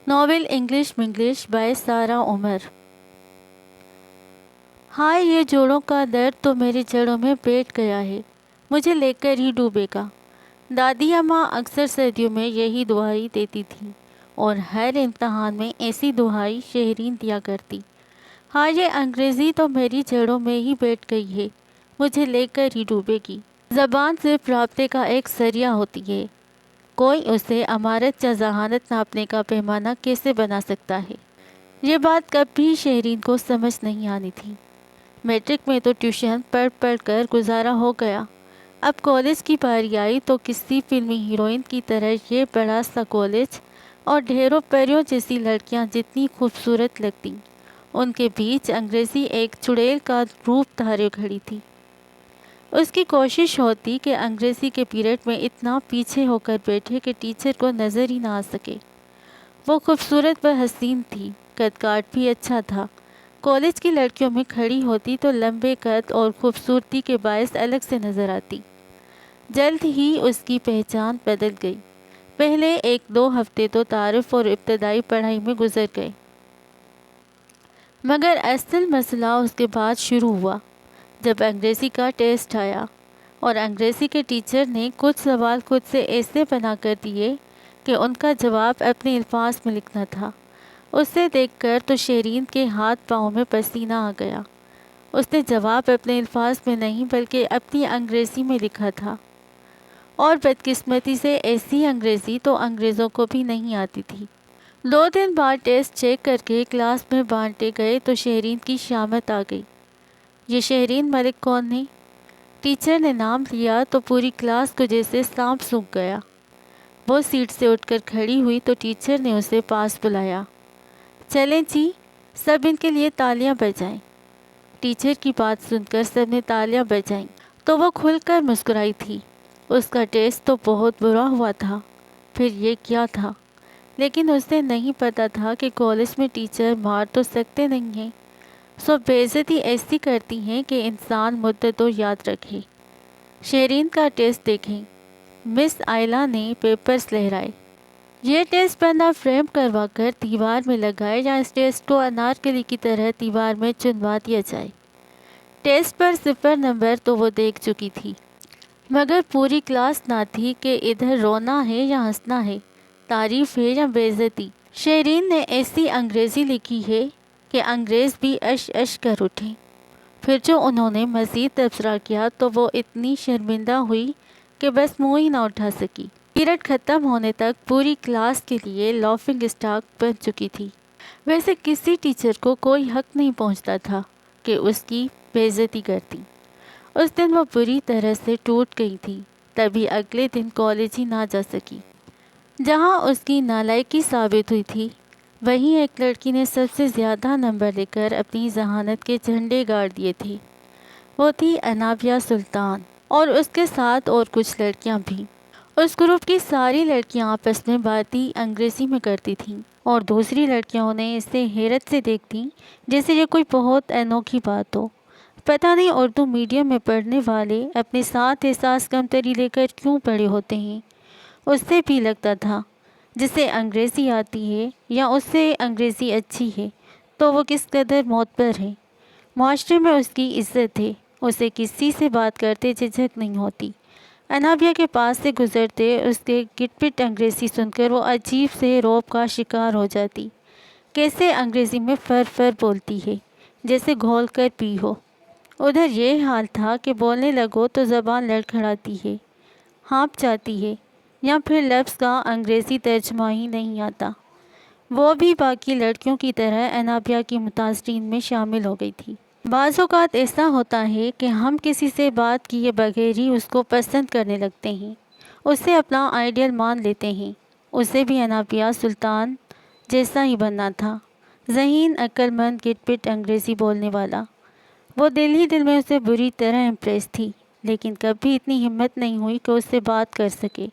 Novel English منگلش by Sara عمر۔ ہائے یہ جوڑوں کا درد تو میری جڑوں میں بیٹھ گیا ہے، مجھے لے کر ہی ڈوبے گا۔ دادی اماں اکثر سردیوں میں یہی دعائی دیتی تھیں اور ہر امتحان میں ایسی دعائی شہرین دیا کرتی۔ ہائے یہ انگریزی تو میری جڑوں میں ہی بیٹھ گئی ہے، مجھے لے کر ہی ڈوبے گی۔ زبان صرف رابطے کا ایک ذریعہ ہوتی ہے، کوئی اسے امارت یا ذہانت ناپنے کا پیمانہ کیسے بنا سکتا ہے؟ یہ بات کبھی شہرین کو سمجھ نہیں آنی تھی۔ میٹرک میں تو ٹیوشن پڑھ کر گزارا ہو گیا، اب کالج کی باری آئی تو کسی فلمی ہیروئن کی طرح یہ بڑا سا کالج اور ڈھیروں پریوں جیسی لڑکیاں جتنی خوبصورت لگتیں، ان کے بیچ انگریزی ایک چڑیل کا روپ دھارے کھڑی تھی۔ اس کی کوشش ہوتی کہ انگریزی کے پیریڈ میں اتنا پیچھے ہو کر بیٹھے کہ ٹیچر کو نظر ہی نہ آ سکے۔ وہ خوبصورت و حسین تھی، قد کاٹ بھی اچھا تھا۔ کالج کی لڑکیوں میں کھڑی ہوتی تو لمبے قد اور خوبصورتی کے باعث الگ سے نظر آتی۔ جلد ہی اس کی پہچان بدل گئی۔ پہلے 1-2 ہفتے تو تعارف اور ابتدائی پڑھائی میں گزر گئے، مگر اصل مسئلہ اس کے بعد شروع ہوا جب انگریزی کا ٹیسٹ آیا اور انگریزی کے ٹیچر نے کچھ سوال خود سے ایسے بنا کر دیے کہ ان کا جواب اپنے الفاظ میں لکھنا تھا۔ اسے دیکھ کر تو شہرین کے ہاتھ پاؤں میں پسینہ آ گیا۔ اس نے جواب اپنے الفاظ میں نہیں بلکہ اپنی انگریزی میں لکھا تھا، اور بدقسمتی سے ایسی انگریزی تو انگریزوں کو بھی نہیں آتی تھی۔ 2 دن بعد ٹیسٹ چیک کر کے کلاس میں بانٹے گئے تو شہرین کی شامت آ گئی۔ یہ شہرین ملک کون ہے؟ ٹیچر نے نام لیا تو پوری کلاس کو جیسے سانپ سونکھ گیا۔ وہ سیٹ سے اٹھ کر کھڑی ہوئی تو ٹیچر نے اسے پاس بلایا۔ چلیں جی، سب ان کے لیے تالیاں بجائیں۔ ٹیچر کی بات سن کر سب نے تالیاں بجائیں تو وہ کھل کر مسکرائی تھی۔ اس کا ٹیسٹ تو بہت برا ہوا تھا، پھر یہ کیا تھا؟ لیکن اسے نہیں پتا تھا کہ کالج میں ٹیچر مار تو سکتے نہیں ہیں، سو بے عزتی ایسی کرتی ہیں کہ انسان مدتوں یاد رکھے۔ شہرین کا ٹیسٹ دیکھیں۔ مس آئلہ نے پیپرز لہرائے۔ یہ ٹیسٹ بندہ فریم کروا کر دیوار میں لگائے یا اس ٹیسٹ کو انارکلی کی طرح دیوار میں چنوا دیا جائے۔ ٹیسٹ پر 0 نمبر تو وہ دیکھ چکی تھی، مگر پوری کلاس نہ تھی کہ ادھر رونا ہے یا ہنسنا ہے، تعریف ہے یا بے عزتی۔ شہرین نے ایسی انگریزی لکھی ہے کہ انگریز بھی اش اش کر اٹھیں۔ پھر جو انہوں نے مزید تبصرہ کیا تو وہ اتنی شرمندہ ہوئی کہ بس منہ ہی نہ اٹھا سکی۔ پیریڈ ختم ہونے تک پوری کلاس کے لیے لافنگ اسٹاک بن چکی تھی۔ ویسے کسی ٹیچر کو کوئی حق نہیں پہنچتا تھا کہ اس کی بے عزتی کرتی۔ اس دن وہ بری طرح سے ٹوٹ گئی تھی، تبھی اگلے دن کالج ہی نہ جا سکی۔ جہاں اس کی نالائکی ثابت ہوئی تھی، وہیں ایک لڑکی نے سب سے زیادہ نمبر لے کر اپنی ذہانت کے جھنڈے گاڑ دیے تھے۔ وہ تھی انابیہ سلطان، اور اس کے ساتھ اور کچھ لڑکیاں بھی۔ اس گروپ کی ساری لڑکیاں آپس میں باتیں انگریزی میں کرتی تھیں اور دوسری لڑکیاں انہیں اسے حیرت سے دیکھتیں جیسے یہ کوئی بہت انوکھی بات ہو۔ پتہ نہیں اردو میڈیم میں پڑھنے والے اپنے ساتھ احساس کمتری لے کر کیوں پڑے ہوتے ہیں۔ اس سے بھی لگتا تھا جسے انگریزی آتی ہے یا اس سے انگریزی اچھی ہے تو وہ کس قدر معتبر ہے۔ معاشرے میں اس کی عزت ہے، اسے کسی سے بات کرتے جھجک نہیں ہوتی۔ انابیہ کے پاس سے گزرتے اس کے گٹ پٹ انگریزی سن کر وہ عجیب سے رعب کا شکار ہو جاتی۔ کیسے انگریزی میں فر فر بولتی ہے، جیسے گھول کر پی ہو۔ ادھر یہ حال تھا کہ بولنے لگو تو زبان لڑکھڑاتی ہے، ہانپ جاتی ہے، یا پھر لفظ کا انگریزی ترجمہ ہی نہیں آتا۔ وہ بھی باقی لڑکیوں کی طرح انابیہ کی متاثرین میں شامل ہو گئی تھی۔ بعض اوقات ایسا ہوتا ہے کہ ہم کسی سے بات کیے بغیر ہی اس کو پسند کرنے لگتے ہیں، اسے اپنا آئیڈیل مان لیتے ہیں۔ اسے بھی انابیہ سلطان جیسا ہی بننا تھا، ذہین، عقل مند، گٹ پٹ انگریزی بولنے والا۔ وہ دل ہی دل میں اسے بری طرح امپریس تھی، لیکن کبھی اتنی ہمت نہیں ہوئی کہ اس سے بات کر سکے۔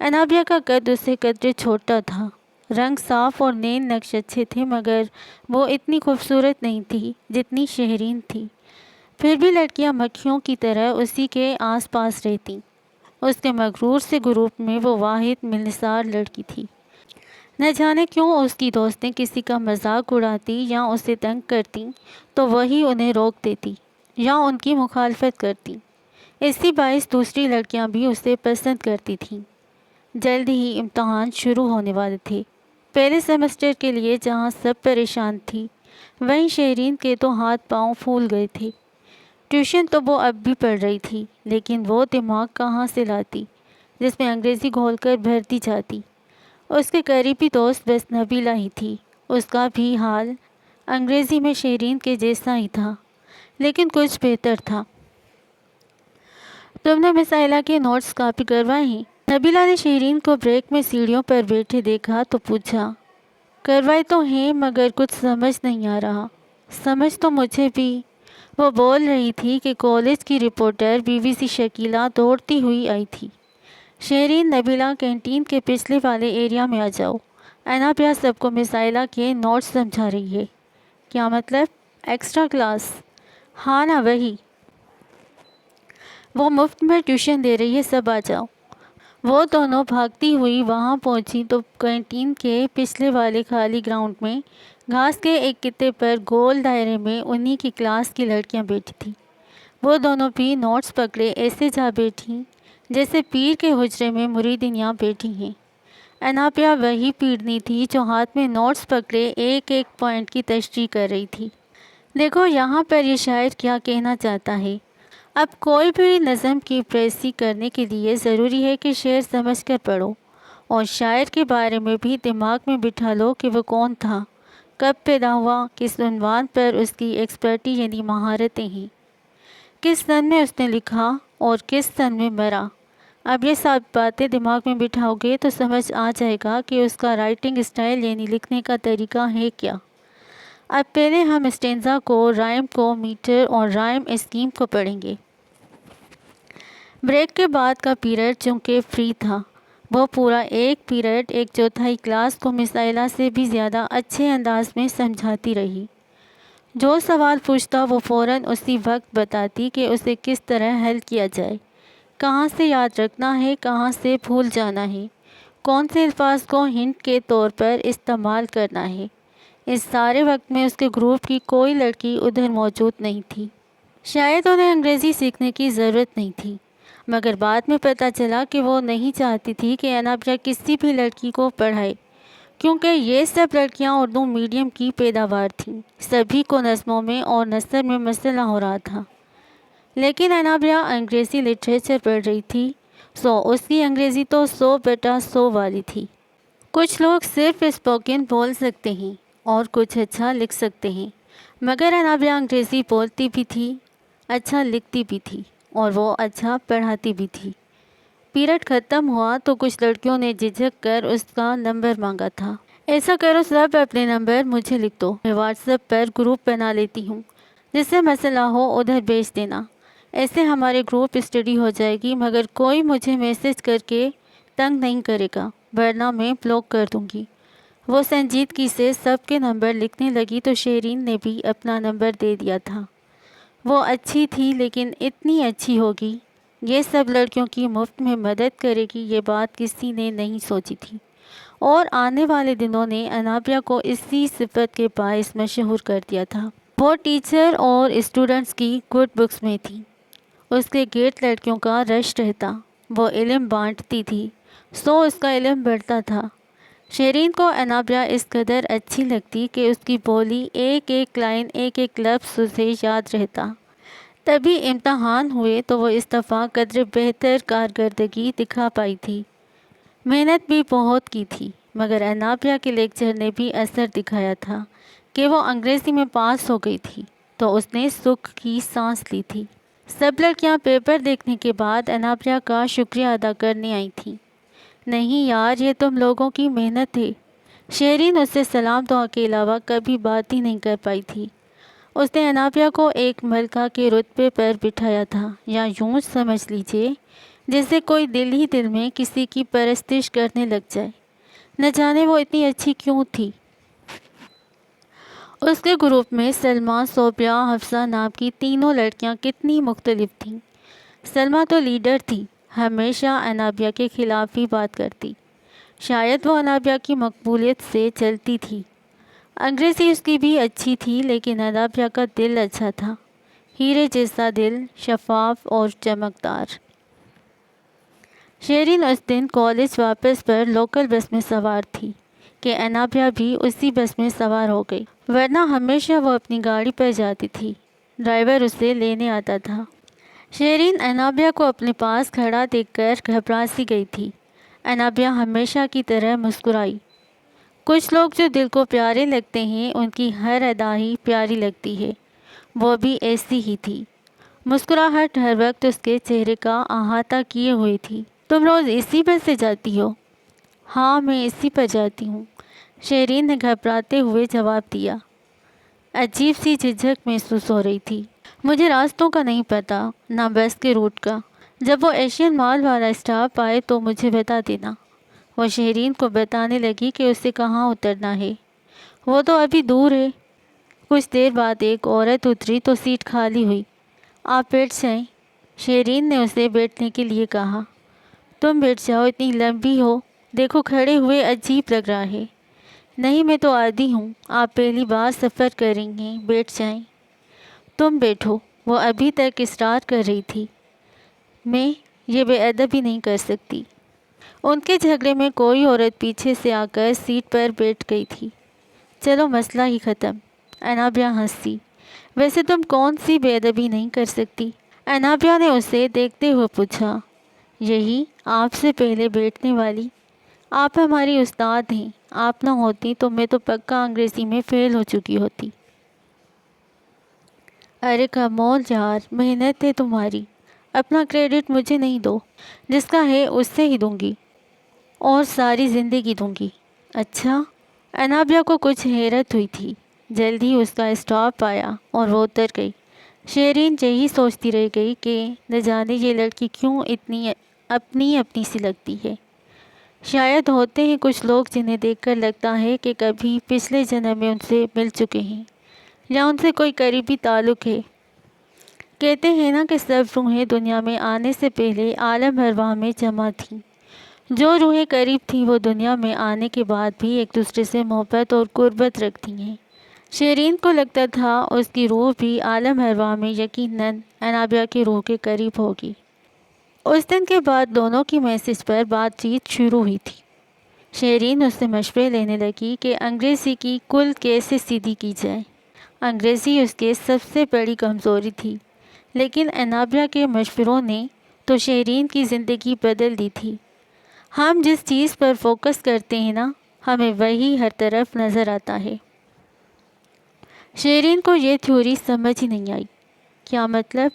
انابیہ کا قد اس سے قدرے چھوٹا تھا، رنگ صاف اور نین نقش اچھے تھے، مگر وہ اتنی خوبصورت نہیں تھی جتنی شہرین تھی۔ پھر بھی لڑکیاں مکھیوں کی طرح اسی کے آس پاس رہتیں۔ اس کے مغرور سے گروپ میں وہ واحد ملنسار لڑکی تھی۔ نہ جانے کیوں اس کی دوستیں کسی کا مذاق اڑاتی یا اسے تنگ کرتی تو وہی انہیں روک دیتی یا ان کی مخالفت کرتی۔ اسی باعث دوسری لڑکیاں بھی اسے پسند کرتی تھیں۔ جلد ہی امتحان شروع ہونے والے تھے۔ پہلے سیمسٹر کے لیے جہاں سب پریشان تھی، وہیں شہرین کے تو ہاتھ پاؤں پھول گئے تھے۔ ٹیوشن تو وہ اب بھی پڑھ رہی تھی، لیکن وہ دماغ کہاں سے لاتی جس میں انگریزی گھول کر بھر دی جاتی۔ اس کے قریبی دوست بس نبیلہ ہی تھی۔ اس کا بھی حال انگریزی میں شیرین کے جیسا ہی تھا، لیکن کچھ بہتر تھا۔ تم نے مس آئلہ کے نوٹس کاپی کروائے ہیں؟ نبیلہ نے شیرین کو بریک میں سیڑھیوں پر بیٹھے دیکھا تو پوچھا۔ کروائے تو ہیں، مگر کچھ سمجھ نہیں آ رہا۔ سمجھ تو مجھے بھی۔ وہ بول رہی تھی کہ کالج کی رپورٹر BBC شکیلہ دوڑتی ہوئی آئی تھی۔ شیرین، نبیلہ، کینٹین کے پچھلے والے ایریا میں آ جاؤ۔ انابیہ سب کو مس آئلہ کے نوٹس سمجھا رہی ہے۔ کیا مطلب؟ Extra class? ہاں نا، وہی۔ وہ مفت میں ٹیوشن دے رہی ہے، سب آ جاؤ۔ وہ دونوں بھاگتی ہوئی وہاں پہنچی تو کینٹین کے پچھلے والے خالی گراؤنڈ میں گھاس کے ایک کتے پر گول دائرے میں انہی کی کلاس کی لڑکیاں بیٹھی تھیں۔ وہ دونوں بھی نوٹس پکڑے ایسے جا بیٹھیں جیسے پیر کے حجرے میں مریدنیاں بیٹھی ہیں۔ انابیہ وہی پیرنی تھی جو ہاتھ میں نوٹس پکڑے ایک ایک پوائنٹ کی تشریح کر رہی تھی۔ دیکھو یہاں پر یہ شاعر کیا کہنا چاہتا ہے۔ اب کوئی بھی نظم کی پریسی کرنے کے لیے ضروری ہے کہ شعر سمجھ کر پڑھو، اور شاعر کے بارے میں بھی دماغ میں بٹھا لو کہ وہ کون تھا، کب پیدا ہوا، کس عنوان پر اس کی ایکسپرٹی یعنی مہارتیں ہیں، کس سن میں اس نے لکھا اور کس سن میں مرا۔ اب یہ سب باتیں دماغ میں بٹھاؤ گے تو سمجھ آ جائے گا کہ اس کا رائٹنگ اسٹائل یعنی لکھنے کا طریقہ ہے کیا۔ اب پہلے ہم اسٹینزا کو، رائم کو، میٹر اور رائم اسکیم کو پڑھیں گے۔ بریک کے بعد کا پیریڈ چونکہ فری تھا، وہ پورا ایک پیریڈ ایک چوتھائی کلاس کو مس آئلہ سے بھی زیادہ اچھے انداز میں سمجھاتی رہی۔ جو سوال پوچھتا وہ فوراً اسی وقت بتاتی کہ اسے کس طرح حل کیا جائے، کہاں سے یاد رکھنا ہے، کہاں سے بھول جانا ہے، کون سے الفاظ کو ہنٹ کے طور پر استعمال کرنا ہے۔ اس سارے وقت میں اس کے گروپ کی کوئی لڑکی ادھر موجود نہیں تھی۔ شاید انہیں انگریزی سیکھنے کی ضرورت نہیں تھی، مگر بعد میں پتہ چلا کہ وہ نہیں چاہتی تھی کہ انابیہ کسی بھی لڑکی کو پڑھائے، کیونکہ یہ سب لڑکیاں اردو میڈیم کی پیداوار تھیں۔ سبھی کو نظموں میں اور نثر میں مسئلہ ہو رہا تھا، لیکن انابیہ انگریزی لٹریچر پڑھ رہی تھی، سو اس کی انگریزی تو 100/100 والی تھی۔ کچھ لوگ صرف اسپوکن بول سکتے ہیں اور کچھ اچھا لکھ سکتے ہیں، مگر انابیہ انگریزی بولتی بھی تھی، اچھا لکھتی بھی تھی، اور وہ اچھا پڑھاتی بھی تھی۔ پیریڈ ختم ہوا تو کچھ لڑکیوں نے جھجک کر اس کا نمبر مانگا تھا۔ ایسا کرو، سب اپنے نمبر مجھے لکھ دو، میں واٹس ایپ پر گروپ بنا لیتی ہوں، جس سے مسئلہ ہو ادھر بھیج دینا، ایسے ہمارے گروپ اسٹڈی ہو جائے گی، مگر کوئی مجھے میسج کر کے تنگ نہیں کرے گا، ورنہ میں بلاک کر دوں گی۔ وہ سنجیدگی سے سب کے نمبر لکھنے لگی تو شیرین نے بھی اپنا نمبر دے دیا تھا۔ وہ اچھی تھی، لیکن اتنی اچھی ہوگی، یہ سب لڑکیوں کی مفت میں مدد کرے گی، یہ بات کسی نے نہیں سوچی تھی، اور آنے والے دنوں نے انابیہ کو اسی صفت کے باعث مشہور کر دیا تھا۔ وہ ٹیچر اور اسٹوڈنٹس کی گڈ بکس میں تھی، اس کے گرد لڑکیوں کا رش رہتا، وہ علم بانٹتی تھی، سو اس کا علم بڑھتا تھا۔ شیرین کو انابیہ اس قدر اچھی لگتی کہ اس کی بولی ایک ایک لائن، ایک ایک لفظ اسے یاد رہتا۔ تبھی امتحان ہوئے تو وہ اس دفعہ قدر بہتر کارکردگی دکھا پائی تھی۔ محنت بھی بہت کی تھی، مگر انابیہ کے لیکچر نے بھی اثر دکھایا تھا کہ وہ انگریزی میں پاس ہو گئی تھی، تو اس نے سکھ کی سانس لی تھی۔ سب لڑکیاں پیپر دیکھنے کے بعد انابیہ کا شکریہ ادا کرنے آئی تھیں۔ نہیں یار، یہ تم لوگوں کی محنت ہے۔ شیرین اس سے سلام دعا کے علاوہ کبھی بات ہی نہیں کر پائی تھی۔ اس نے انابیہ کو ایک ملکہ کے رتبے پر بٹھایا تھا، یا یوں سمجھ لیجیے جیسے کوئی دل ہی دل میں کسی کی پرستش کرنے لگ جائے۔ نہ جانے وہ اتنی اچھی کیوں تھی۔ اس کے گروپ میں سلمیٰ، صوبیہ، حفصہ نام کی تینوں لڑکیاں کتنی مختلف تھیں۔ سلمیٰ تو لیڈر تھی، ہمیشہ انابیہ کے خلاف ہی بات کرتی، شاید وہ انابیہ کی مقبولیت سے چلتی تھی۔ انگریزی اس کی بھی اچھی تھی، لیکن انابیہ کا دل اچھا تھا، ہیرے جیسا دل، شفاف اور چمکدار۔ شیرین اس دن کالج واپس پر لوکل بس میں سوار تھی کہ انابیہ بھی اسی بس میں سوار ہو گئی، ورنہ ہمیشہ وہ اپنی گاڑی پر جاتی تھی، ڈرائیور اسے لینے آتا تھا۔ شیرین انابیہ کو اپنے پاس کھڑا دیکھ کر گھبرا سی گئی تھی۔ انابیہ ہمیشہ کی طرح مسکرائی۔ کچھ لوگ جو دل کو پیارے لگتے ہیں ان کی ہر ادا ہی پیاری لگتی ہے، وہ بھی ایسی ہی تھی۔ مسکراہٹ ہر وقت اس کے چہرے کا احاطہ کیے ہوئی تھی۔ تم روز اسی بس سے جاتی ہو؟ ہاں، میں اسی پر جاتی ہوں، شیرین نے گھبراتے ہوئے جواب دیا۔ عجیب سی جھجک محسوس ہو رہی تھی۔ مجھے راستوں کا نہیں پتہ، نہ بس کے روٹ کا۔ جب وہ ایشین مال والا اسٹاپ آئے تو مجھے بتا دینا۔ وہ شیرین کو بتانے لگی کہ اسے کہاں اترنا ہے۔ وہ تو ابھی دور ہے۔ کچھ دیر بعد ایک عورت اتری تو سیٹ خالی ہوئی۔ آپ بیٹھ جائیں، شیرین نے اسے بیٹھنے کے لیے کہا۔ تم بیٹھ جاؤ، اتنی لمبی ہو، دیکھو کھڑے ہوئے عجیب لگ رہا ہے۔ نہیں، میں تو عادی ہوں، آپ پہلی بار سفر کر رہی ہیں، بیٹھ جائیں۔ تم بیٹھو، وہ ابھی تک اصرار کر رہی تھی۔ میں یہ بے ادبی نہیں کر سکتی۔ ان کے جھگڑے میں کوئی عورت پیچھے سے آ کر سیٹ پر بیٹھ گئی تھی۔ چلو مسئلہ ہی ختم، انابیہ ہنسی۔ ویسے تم کون سی بے ادبی نہیں کر سکتی؟ انابیہ نے اسے دیکھتے ہوئے پوچھا۔ یہی آپ سے پہلے بیٹھنے والی۔ آپ ہماری استاد ہیں، آپ نہ ہوتی تو میں تو پکا انگریزی میں فیل ہو چکی ہوتی۔ ارے کمال یار، محنت ہے تمہاری، اپنا کریڈٹ مجھے نہیں دو، جس کا ہے اس سے ہی دوں گی، اور ساری زندگی دوں گی۔ اچھا؟ انابیہ کو کچھ حیرت ہوئی تھی۔ جلدی اس کا اسٹاپ آیا اور وہ اتر گئی۔ شیرین یہی سوچتی رہ گئی کہ نہ جانے یہ لڑکی کیوں اتنی اپنی سی لگتی ہے۔ شاید ہوتے ہیں کچھ لوگ جنہیں دیکھ کر لگتا ہے کہ کبھی پچھلے جنم میں ان سے مل چکے ہیں یا ان سے کوئی قریبی تعلق ہے۔ کہتے ہیں نا کہ سب روحیں دنیا میں آنے سے پہلے عالم ارواح میں جمع تھیں۔ جو روحیں قریب تھیں وہ دنیا میں آنے کے بعد بھی ایک دوسرے سے محبت اور قربت رکھتی ہیں۔ شیرین کو لگتا تھا اس کی روح بھی عالم ارواح میں یقیناً انابیہ کی روح کے قریب ہوگی۔ اس دن کے بعد دونوں کی میسج پر بات چیت شروع ہوئی تھی۔ شیرین اس سے مشورے لینے لگی کہ انگریزی کی کل کیسے سیدھی کی جائے۔ انگریزی اس کے سب سے بڑی کمزوری تھی، لیکن انابیہ کے مشوروں نے تو شیرین کی زندگی بدل دی تھی۔ ہم جس چیز پر فوکس کرتے ہیں نا، ہمیں وہی ہر طرف نظر آتا ہے۔ شیرین کو یہ تھیوری سمجھ ہی نہیں آئی۔ کیا مطلب؟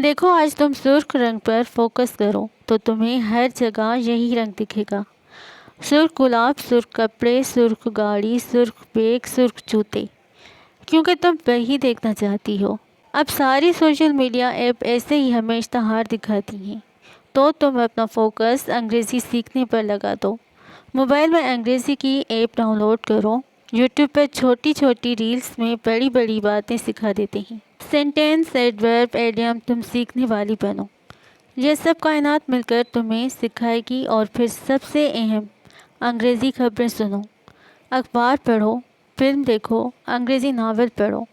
دیکھو آج تم سرخ رنگ پر فوکس کرو تو تمہیں ہر جگہ یہی رنگ دکھے گا۔ سرخ گلاب، سرخ کپڑے، سرخ گاڑی، سرخ بیگ، سرخ جوتے، کیونکہ تم وہی دیکھنا چاہتی ہو۔ اب ساری سوشل میڈیا ایپ ایسے ہی ہمیں اشتہار دکھاتی ہیں، تو تم اپنا فوکس انگریزی سیکھنے پر لگا دو۔ موبائل میں انگریزی کی ایپ ڈاؤن لوڈ کرو۔ یوٹیوب پر چھوٹی چھوٹی ریلز میں بڑی بڑی باتیں سکھا دیتے ہیں۔ سینٹینس، ایڈورب، ایڈیم تم سیکھنے والی بنو۔ یہ سب کائنات مل کر تمہیں سکھائے گی۔ اور پھر سب سے اہم، انگریزی خبریں سنو، اخبار پڑھو، فلم دیکھو، انگریزی ناول پڑھو۔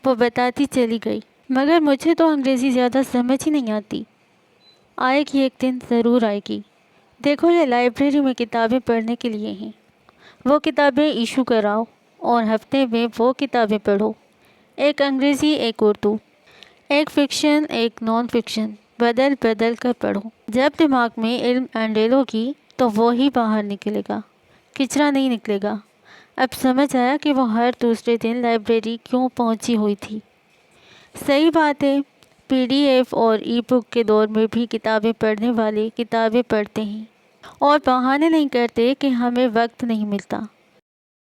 وہ بتاتی چلی گئی۔ مگر مجھے تو انگریزی زیادہ سمجھ ہی نہیں آتی۔ آئے گی ایک دن، ضرور آئے گی۔ دیکھو یہ لائبریری میں کتابیں پڑھنے کے لیے ہیں، وہ کتابیں ایشو کراؤ اور ہفتے میں وہ کتابیں پڑھو، ایک انگریزی ایک اردو، ایک فکشن ایک نان فکشن، بدل بدل کر پڑھو۔ جب دماغ میں علم انڈیلو گی تو وہی باہر نکلے گا، کچرا نہیں نکلے گا۔ اب سمجھ آیا کہ وہ ہر دوسرے دن لائبریری کیوں پہنچی ہوئی تھی۔ صحیح بات ہے، PDF اور ای بک کے دور میں بھی کتابیں پڑھنے والے کتابیں پڑھتے ہیں اور بہانے نہیں کرتے کہ ہمیں وقت نہیں ملتا۔